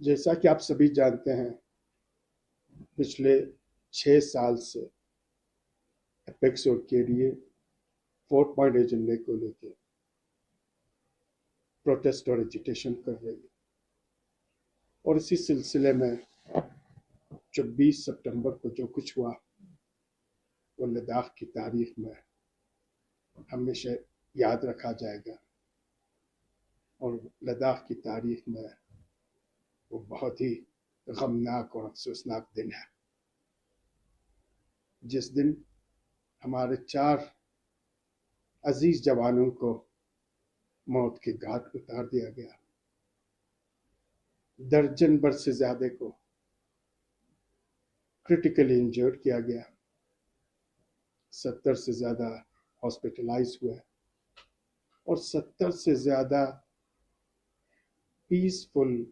जैसा कि आप सभी जानते हैं, पिछले 6 साल से एपेक्स और केडीए 4 पॉइंट एजेंडे को लेकर प्रोटेस्ट और एजिटेशन कर रही है। और इसी सिलसिले में 24 सितंबर को जो कुछ हुआ वो लद्दाख की तारीख में हमेशा याद रखा जाएगा। और लद्दाख की तारीख में वो बहुत ही गमनाक और अफसोसनाक दिन है, जिस दिन हमारे 4 अजीज जवानों को मौत के घाट उतार दिया गया। दर्जन भर से ज्यादा को क्रिटिकली इंजर्ड किया गया। 70 से ज्यादा हॉस्पिटलाइज हुए और 70 से ज्यादा पीसफुल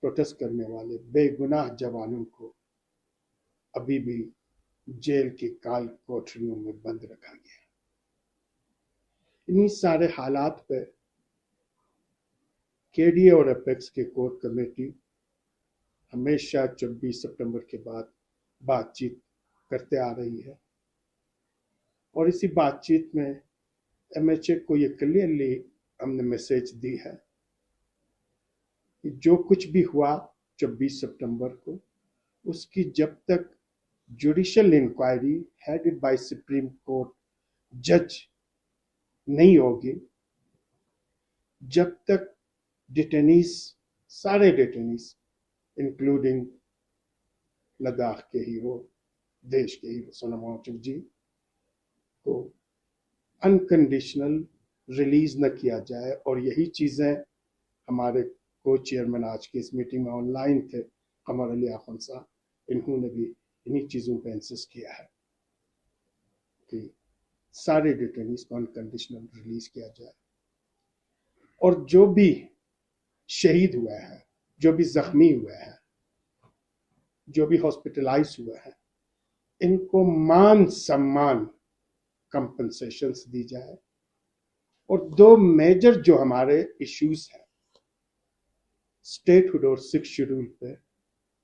प्रोटेस्ट करने वाले बेगुनाह जवानों को अभी भी जेल की काल कोठरियों में बंद रखा गया। इन्हीं सारे हालात पे केडीए और एपेक्स की कोर कमेटी हमेशा 24 सितंबर के बाद बातचीत करते आ रही है। और इसी बातचीत में एमएचए को ये क्लियरली हमने मैसेज दी है कि जो कुछ भी हुआ 24 सितंबर को, उसकी जब तक judicial inquiry headed by Supreme Court जज नहीं होगी, जब तक डिटेनीज, सारे डिटेनीज इंक्लूडिंग लद्दाख के हीरो, देश के हीरो सोनम वांगचुक जी को अनकंडीशनल रिलीज न किया जाए। और यही चीजें हमारे को चेयरमैन आज की इस मीटिंग में ऑनलाइन थे, कमर अली आखन साहब, इन्होंने भी इन्हीं चीजों पर इंसिस्ट किया है कि सारे डिटेनीज को अनकंडीशनल रिलीज किया जाए। और जो भी शहीद हुए हैं, जो भी जख्मी हुए हैं, जो भी हॉस्पिटलाइज हुए हैं, इनको मान सम्मान कंपनसेशंस दी जाए। और 2 मेजर जो हमारे इश्यूज हैं, स्टेटहुड और 6 शेड्यूल पे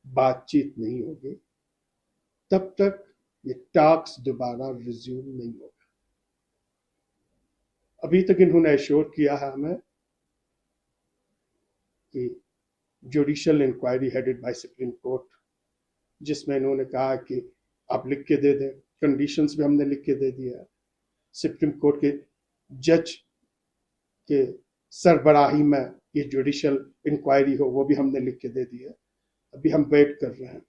बातचीत नहीं होगी तब तक ये टॉक्स दोबारा रिज्यूम नहीं होगा। अभी तक इन्होंने एश्योर किया है हमें कि judicial inquiry headed by Supreme Court, जिसमें इन्होंने कहा कि आप लिख के दे दें, कंडीशंस भी हमने लिख के दे दिया है। सुप्रीम कोर्ट के जज के सरबराही में ये जुडिशियल इंक्वायरी हो, वो भी हमने लिख के दे दिया है। अभी हम वेट कर रहे हैं।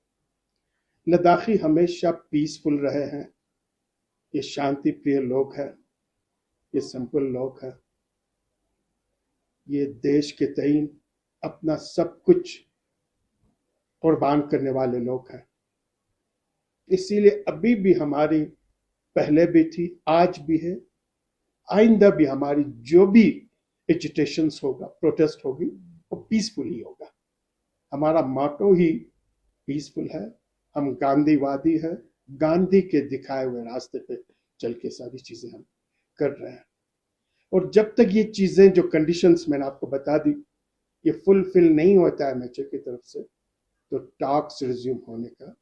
लद्दाखी हमेशा पीसफुल रहे हैं, ये शांति प्रिय लोग हैं, ये सिंपल लोग हैं, ये देश के तईन अपना सब कुछ कुर्बान करने वाले लोग हैं। इसीलिए अभी भी हमारी, पहले भी थी, आज भी है, आइंदा भी हमारी जो भी एजिटेशंस होगा, प्रोटेस्ट होगी, वो पीसफुल ही होगा। हमारा मोटो ही पीसफुल है। हम गांधीवादी है, गांधी के दिखाए हुए रास्ते पे चल के सारी चीजें हम कर रहे हैं। और जब तक ये चीजें, जो कंडीशंस मैंने आपको बता दी, ये फुलफिल नहीं होता है एमएचए की तरफ से, तो टॉक्स रिज्यूम होने का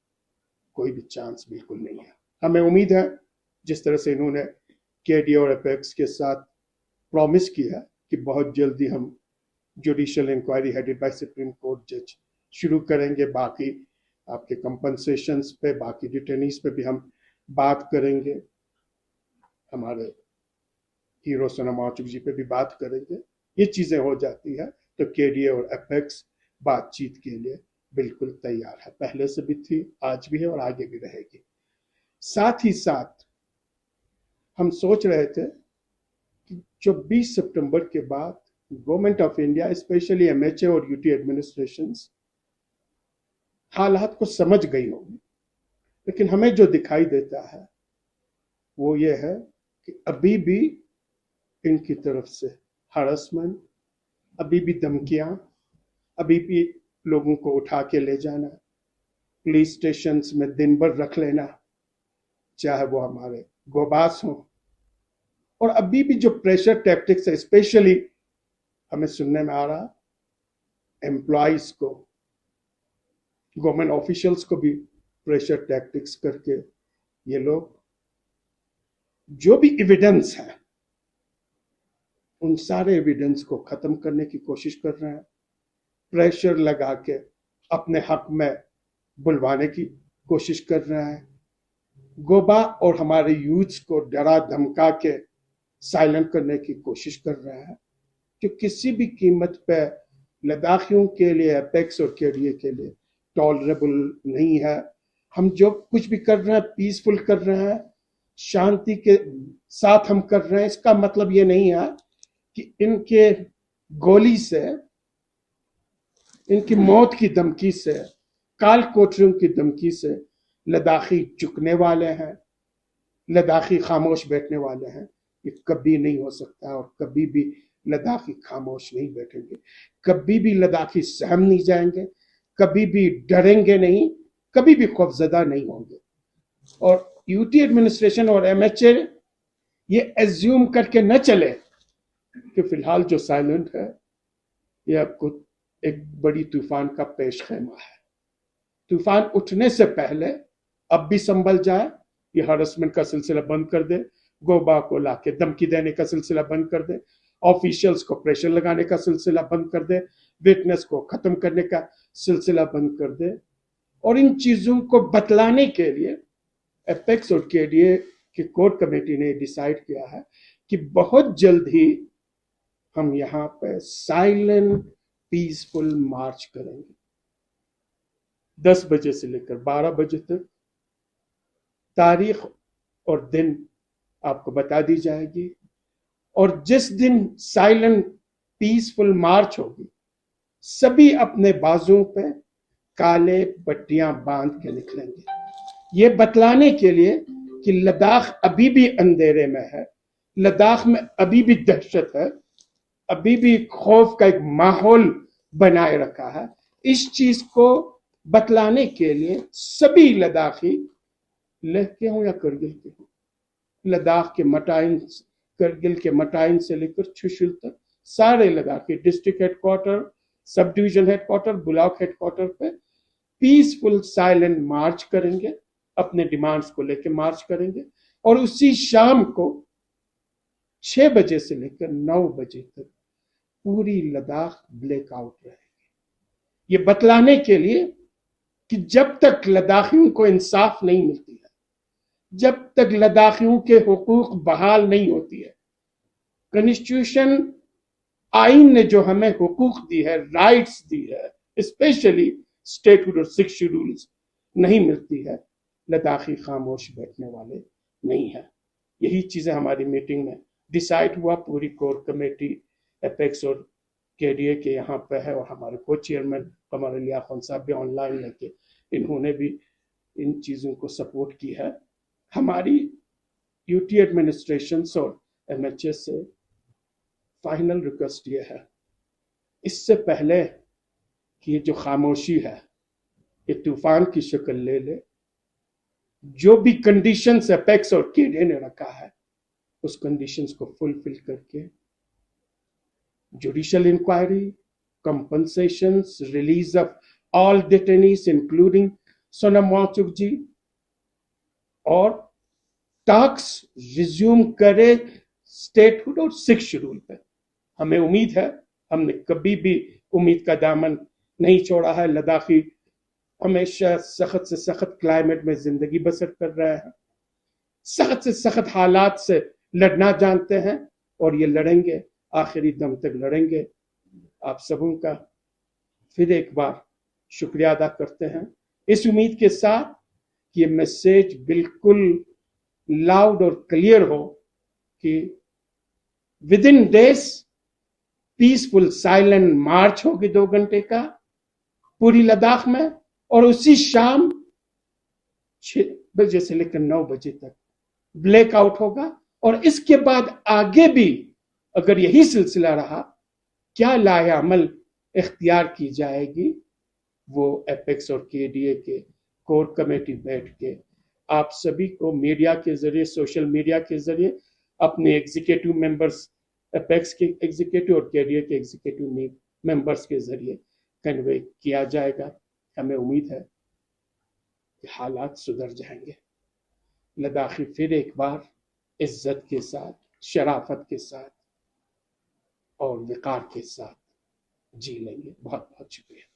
कोई भी चांस बिल्कुल नहीं है। हमें उम्मीद है, जिस तरह से इन्होंने केडीए और एपेक्स के साथ प्रॉमिस किया कि बहुत जल्दी हम judicial inquiry headed by Supreme Court जज शुरू करेंगे। बाकी आपके कंपनसेशंस पे, बाकी डिटेनीज पे भी हम बात करेंगे, हमारे हीरो सोनम वांगचुक जी पे भी बात करेंगे। ये चीजें हो जाती है तो केडीए और एपेक्स बातचीत के लिए बिल्कुल तैयार है, पहले से भी थी, आज भी है और आगे भी रहेगी। साथ ही साथ हम सोच रहे थे कि 24 सितंबर के बाद government of India, specially MHA और यूटी एडमिनिस्ट्रेशन हालात को समझ गई होगी, लेकिन हमें जो दिखाई देता है वो ये है कि अभी भी इनकी तरफ से हरासमेंट, अभी भी धमकियां, अभी भी लोगों को उठा के ले जाना, पुलिस स्टेशन में दिन भर रख लेना, चाहे वो हमारे गोबास हो। और अभी भी जो प्रेशर टैक्टिक्स है, स्पेशली हमें सुनने में आ रहा एम्प्लॉयज को गवर्नमेंट ऑफिशियल्स को भी प्रेशर टैक्टिक्स करके ये लोग जो भी एविडेंस है उन सारे एविडेंस को खत्म करने की कोशिश कर रहे हैं, प्रेशर लगा के अपने हक में बुलवाने की कोशिश कर रहे हैं, गोबा और हमारे यूथ्स को डरा धमका के साइलेंट करने की कोशिश कर रहे हैं, जो किसी भी कीमत पे लद्दाखियों के लिए, अपेक्स और केडीए के लिए टॉलरेबल नहीं है। हम जो कुछ भी कर रहे हैं पीसफुल कर रहे हैं, शांति के साथ हम कर रहे हैं। इसका मतलब ये नहीं है कि इनके गोली से, इनकी मौत की धमकी से, काल कोठरियों की धमकी से लद्दाखी झुकने वाले हैं, लद्दाखी खामोश बैठने वाले हैं। ये कभी नहीं हो सकता और कभी भी लद्दाखी खामोश नहीं बैठेंगे, कभी भी लद्दाखी सहम नहीं जाएंगे, कभी भी डरेंगे नहीं, कभी भी खौफजदा नहीं होंगे। और यूटी एडमिनिस्ट्रेशन और एमएचए ये एज्यूम करके न चले कि फिलहाल जो साइलेंट है ये आपको एक बड़ी तूफान का पेश खेमा है। तूफान उठने से पहले अब भी संभल जाए, ये हरासमेंट का सिलसिला बंद कर दे, गोबा को लाके धमकी देने का सिलसिला बंद कर दे, ऑफिशियल्स को प्रेशर लगाने का सिलसिला बंद कर दे, विटनेस को खत्म करने का सिलसिला बंद कर दे। और इन चीजों को बतलाने के लिए एपेक्स और केडीए की कोर कमेटी ने डिसाइड किया है कि बहुत जल्द ही हम यहाँ पे साइलेंट पीसफुल मार्च करेंगे। 10 बजे से लेकर 12 बजे तक तारीख और दिन आपको बता दी जाएगी, और जिस दिन साइलेंट पीसफुल मार्च होगी सभी अपने बाजुओं पे काले पट्टियां बांध के निकलेंगे, ये बतलाने के लिए कि लद्दाख अभी भी अंधेरे में है, लद्दाख में अभी भी दहशत है, अभी भी खौफ का एक माहौल बनाए रखा है। इस चीज को बतलाने के लिए सभी लद्दाखी, लेह के हों या करगिल के हों, लद्दाख के मटाइन, करगिल के मटाइन से लेकर छुशुल तक सारे Ladakhi district headquarter, sub division headquarter, block headquarter पे पीसफुल साइलेंट मार्च करेंगे, अपने डिमांड्स को लेकर मार्च करेंगे। और उसी शाम को 6 बजे से लेकर 9 बजे तक पूरी लद्दाख ब्लैकआउट रहेगी, ये बतलाने के लिए कि जब तक लद्दाखियों को इंसाफ नहीं मिलती है, जब तक लद्दाखियों के हुकूक बहाल नहीं होती है, कॉन्स्टिट्यूशन आइन ने जो हमें हुकूक दी है, राइट्स दी है, स्पेशली स्टेटहुड और 6 शेड्यूल्स नहीं मिलती है, लद्दाखी खामोश बैठने वाले नहीं है। यही चीजें हमारी मीटिंग में डिसाइड हुआ। पूरी कोर कमेटी एपेक्स और केडीए के यहाँ पे है, और हमारे को चेयरमैन कमर अली खान साहब भी ऑनलाइन लेके इन्होंने भी इन चीजों को सपोर्ट की है। हमारी यूटी एडमिनिस्ट्रेशन और एमएचए से फाइनल रिक्वेस्ट ये है, इससे पहले कि ये जो खामोशी है ये तूफान की शक्ल ले ले, जो भी कंडीशंस एपेक्स और केडीए ने रखा है उस कंडीशंस को फुलफिल करके judicial inquiry, compensations, release of all detainees including Sonam Wangchuk ji, और टॉक्स रिज्यूम करे स्टेटहुड और 6 शेड्यूल पे। हमें उम्मीद है, हमने कभी भी उम्मीद का दामन नहीं छोड़ा है। लद्दाखी हमेशा सख्त से सख्त क्लाइमेट में जिंदगी बसर कर रहे हैं, सख्त से सख्त हालात से लड़ना जानते हैं, और ये लड़ेंगे, आखिरी दम तक लड़ेंगे। आप सबों का फिर एक बार शुक्रिया अदा करते हैं, इस उम्मीद के साथ कि ये मैसेज बिल्कुल लाउड और क्लियर हो कि within days peaceful silent march होगी 2 घंटे का पूरी लद्दाख में, और उसी शाम 6 बजे से लेकर 9 बजे तक ब्लैकआउट होगा। और इसके बाद आगे भी अगर यही सिलसिला रहा, क्या लाएअमल इख्तियार की जाएगी, वो एपेक्स और केडीए के कोर कमेटी बैठ के आप सभी को मीडिया के जरिए, सोशल मीडिया के जरिए, अपने एग्जीक्यूटिव मेंबर्स, एपेक्स के एग्जीक्यूटिव और केडीए के एग्जीक्यूटिव मेंबर्स के जरिए कन्वे किया जाएगा। हमें उम्मीद है कि हालात सुधर जाएंगे। लद्दाखी फिर एक बार इज्जत के साथ, शराफत के साथ और विकार के साथ जी लेंगे। बहुत बहुत शुक्रिया।